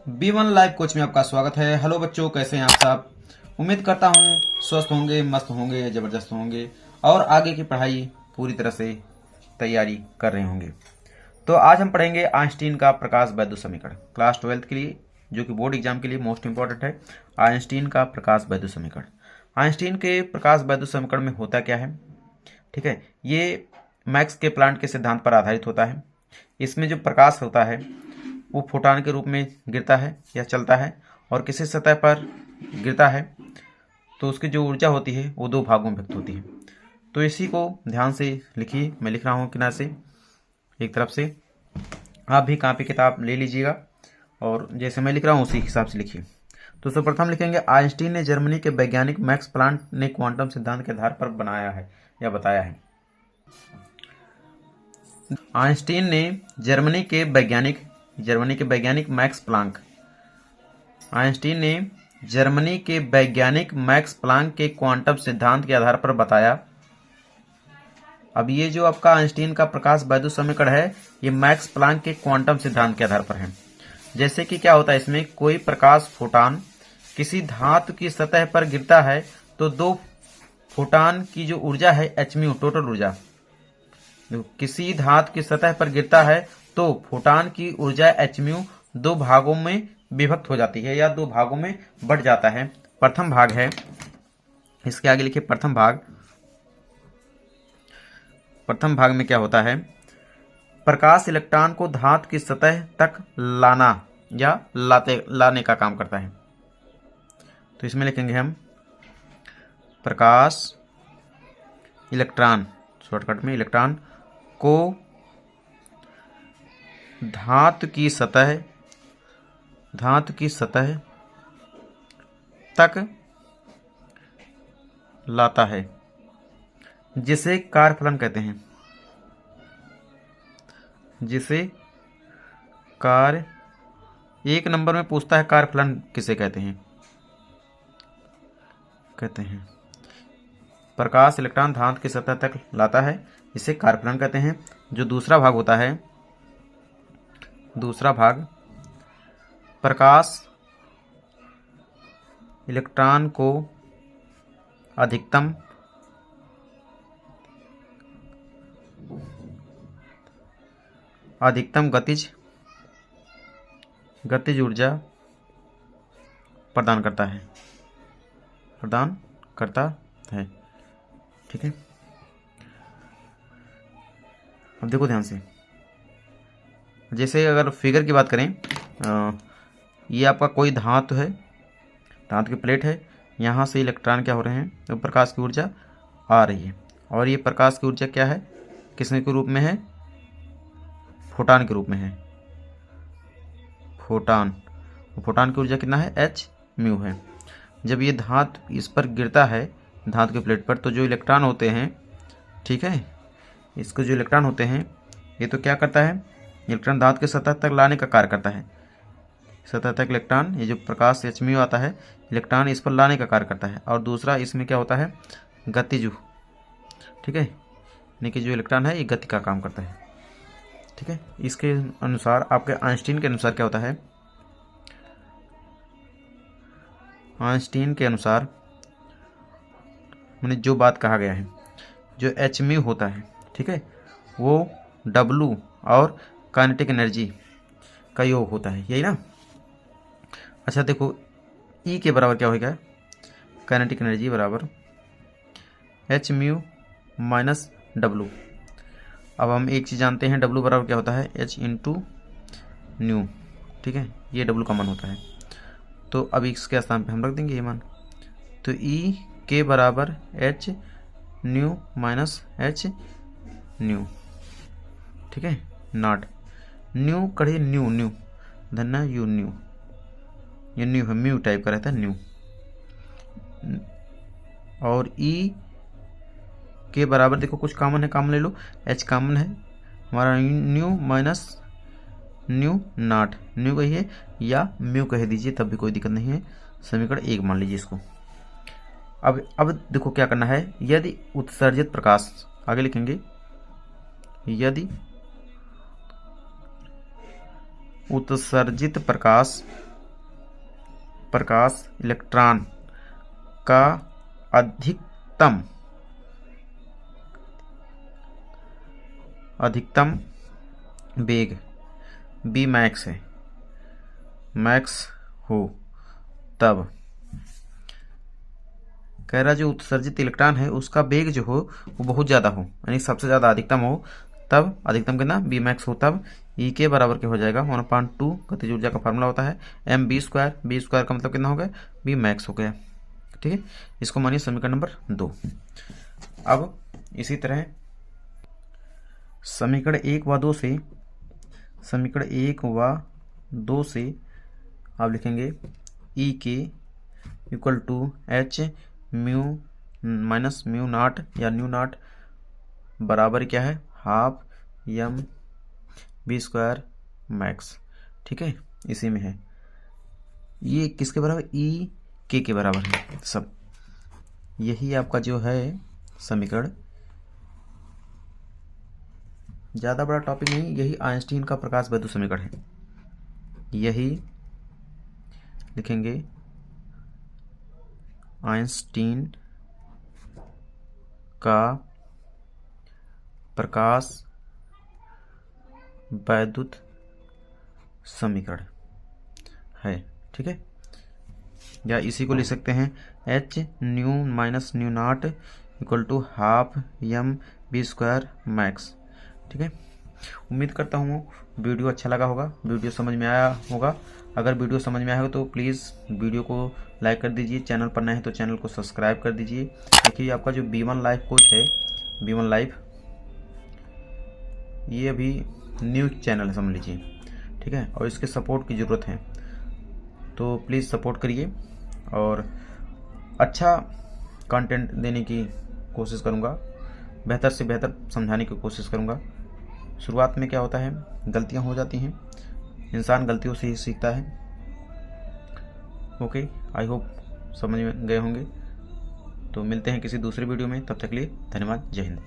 B1 live coach में आपका स्वागत है। हेलो बच्चों, कैसे हैं आप सब। उम्मीद करता हूँ स्वस्थ होंगे, मस्त होंगे, ज़बरदस्त होंगे और आगे की पढ़ाई पूरी तरह से तैयारी कर रहे होंगे। तो आज हम पढ़ेंगे आइंस्टीन का प्रकाश वैद्युत समीकरण क्लास 12 के लिए, जो कि बोर्ड एग्जाम के लिए मोस्ट इंपॉर्टेंट है। आइंस्टीन का प्रकाश वैद्युत समीकरण। आइंस्टीन के प्रकाश वैद्युत समीकरण में होता क्या है, ठीक है। ये मैक्स के प्लांट के सिद्धांत पर आधारित होता है। इसमें जो प्रकाश होता है वो फोटॉन के रूप में गिरता है या चलता है और किसी सतह पर गिरता है तो उसकी जो ऊर्जा होती है वो दो भागों में व्यक्त होती है। तो इसी को ध्यान से लिखिए। मैं लिख रहा हूँ किनारे से एक तरफ से, आप भी कापी किताब ले लीजिएगा और जैसे मैं लिख रहा हूँ उसी हिसाब से लिखिए। तो सर्वप्रथम लिखेंगे, आइंस्टीन ने जर्मनी के वैज्ञानिक मैक्स प्लांट ने क्वांटम सिद्धांत के आधार पर बनाया है या बताया है। आइंस्टीन ने जर्मनी के वैज्ञानिक मैक्स प्लांक, आइंस्टीन ने जर्मनी के वैज्ञानिक मैक्स प्लांक के क्वांटम सिद्धांत के आधार पर बताया। अब ये जो आपका आइंस्टीन का प्रकाश वैद्युत समीकरण है ये मैक्स प्लांक के क्वांटम सिद्धांत के आधार पर है। जैसे कि क्या होता है, इसमें कोई प्रकाश फोटॉन किसी धातु की सतह पर गिरता है तो दो फोटॉन की जो ऊर्जा है एचम्यू, टोटल ऊर्जा, किसी धातु की सतह पर गिरता है तो फोटॉन की ऊर्जा एचम्यू दो भागों में विभक्त हो जाती है या दो भागों में बढ़ जाता है। प्रथम भाग है, इसके आगे लिखिए प्रथम भाग। प्रथम भाग में क्या होता है, प्रकाश इलेक्ट्रॉन को धातु की सतह तक लाना या लाने का काम करता है। तो इसमें लिखेंगे हम प्रकाश इलेक्ट्रॉन, शॉर्टकट में इलेक्ट्रॉन को धातु की सतह तक लाता है, जिसे कार्यफलन कहते हैं। जिसे कार्य, एक नंबर में पूछता है कार्यफलन किसे कहते हैं। प्रकाश इलेक्ट्रॉन धातु की सतह तक लाता है, इसे कार्यफलन कहते हैं। जो दूसरा भाग होता है, दूसरा भाग, प्रकाश इलेक्ट्रॉन को अधिकतम गतिज ऊर्जा प्रदान करता है, ठीक है। अब देखो ध्यान से, जैसे अगर फिगर की बात करें, ये आपका कोई धातु है, धातु की प्लेट है, यहाँ से इलेक्ट्रॉन क्या हो रहे हैं, तो प्रकाश की ऊर्जा आ रही है और ये प्रकाश की ऊर्जा क्या है, किसके के रूप में है, फोटॉन के रूप में है। फोटॉन की ऊर्जा कितना है, एच म्यू है। जब ये धातु इस पर गिरता है, धातु की प्लेट पर, तो जो इलेक्ट्रॉन होते हैं, ठीक है, इसको जो इलेक्ट्रॉन होते हैं ये तो क्या करता है, इलेक्ट्रॉन धातु के सतह तक लाने का कार्य करता है। सतह तक इलेक्ट्रॉन, ये जो प्रकाश एच म्यू आता है, इलेक्ट्रॉन इस पर लाने का कार्य करता है। और दूसरा इसमें क्या होता है, गतिज, ठीक है, यानी कि जो इलेक्ट्रॉन है ये गति का काम करता है, ठीक है। इसके अनुसार, आपके आइंस्टीन के अनुसार क्या होता है, आइंस्टीन के अनुसार मैंने जो बात कहा गया है, जो एच म्यू होता है, ठीक है, वो डब्लू और काइनेटिक एनर्जी का योग होता है, यही ना। अच्छा देखो, ई के बराबर क्या होगा, काइनेटिक एनर्जी बराबर एच म्यू माइनस डब्लू। अब हम एक चीज़ जानते हैं, डब्लू बराबर क्या होता है, एच इंटू न्यू, ठीक है, ये डब्लू का मान होता है। तो अब इसके स्थान पे हम रख देंगे ये मान। तो ई के बराबर h nu minus h nu, ठीक है, नॉट न्यू कढ़े न्यू धन्ना यू न्यू, ये न्यू है, म्यू टाइप का रहता है न्यू। और ई के बराबर देखो कुछ कॉमन है, कॉमन ले लो, एच कॉमन है हमारा, new minus nu not, new कहिए या म्यू कह दीजिए तब भी कोई दिक्कत नहीं है। समीकरण 1 मान लीजिए इसको। अब देखो क्या करना है, यदि उत्सर्जित प्रकाश, आगे लिखेंगे, यदि उत्सर्जित प्रकाश प्रकाश इलेक्ट्रॉन का अधिकतम वेग बी मैक्स है, मैक्स हो, तब कह रहा जो उत्सर्जित इलेक्ट्रॉन है उसका वेग जो हो वो बहुत ज़्यादा हो, यानी सबसे ज़्यादा अधिकतम हो, तब अधिकतम कितना बी मैक्स हो, तब ई के बराबर के हो जाएगा 1/2 गतिज ऊर्जा का फार्मूला होता है M B square. B square का मतलब कितना हो गया, बी मैक्स हो गया। ठीक है, इसको मानिए समीकरण नंबर 2। अब इसी तरह समीकरण 1 व 2 से आप लिखेंगे E K equal to H mu minus mu not या न्यू नॉट बराबर क्या है, half M B square max. ठीक है, इसी में है, ये किसके बराबर, ई के बराबर है सब। यही आपका जो है समीकरण, ज़्यादा बड़ा टॉपिक नहीं, यही आइंस्टीन का प्रकाश वैद्युत समीकरण है। यही लिखेंगे आइंस्टीन का प्रकाश वैद्युत समीकरण है। ठीक है, या इसी को लिख सकते हैं H nu minus nu not equal to half M B square max. ठीक है, उम्मीद करता हूँ वीडियो अच्छा लगा होगा, वीडियो समझ में आया होगा। अगर वीडियो समझ में आया हो तो प्लीज़ वीडियो को लाइक कर दीजिए, चैनल पर नए हैं तो चैनल को सब्सक्राइब कर दीजिए। देखिए आपका जो B1 लाइफ कोच है, B1 लाइफ, ये अभी न्यू चैनल है समझ लीजिए। ठीक है, और इसके सपोर्ट की ज़रूरत है, तो प्लीज़ सपोर्ट करिए और अच्छा कंटेंट देने की कोशिश करूँगा, बेहतर से बेहतर समझाने की कोशिश करूँगा। शुरुआत में क्या होता है, गलतियाँ हो जाती हैं, इंसान गलतियों से ही सीखता है। ओके, आई होप समझ में गए होंगे। तो मिलते हैं किसी दूसरे वीडियो में, तब तक के लिए धन्यवाद, जय हिंद।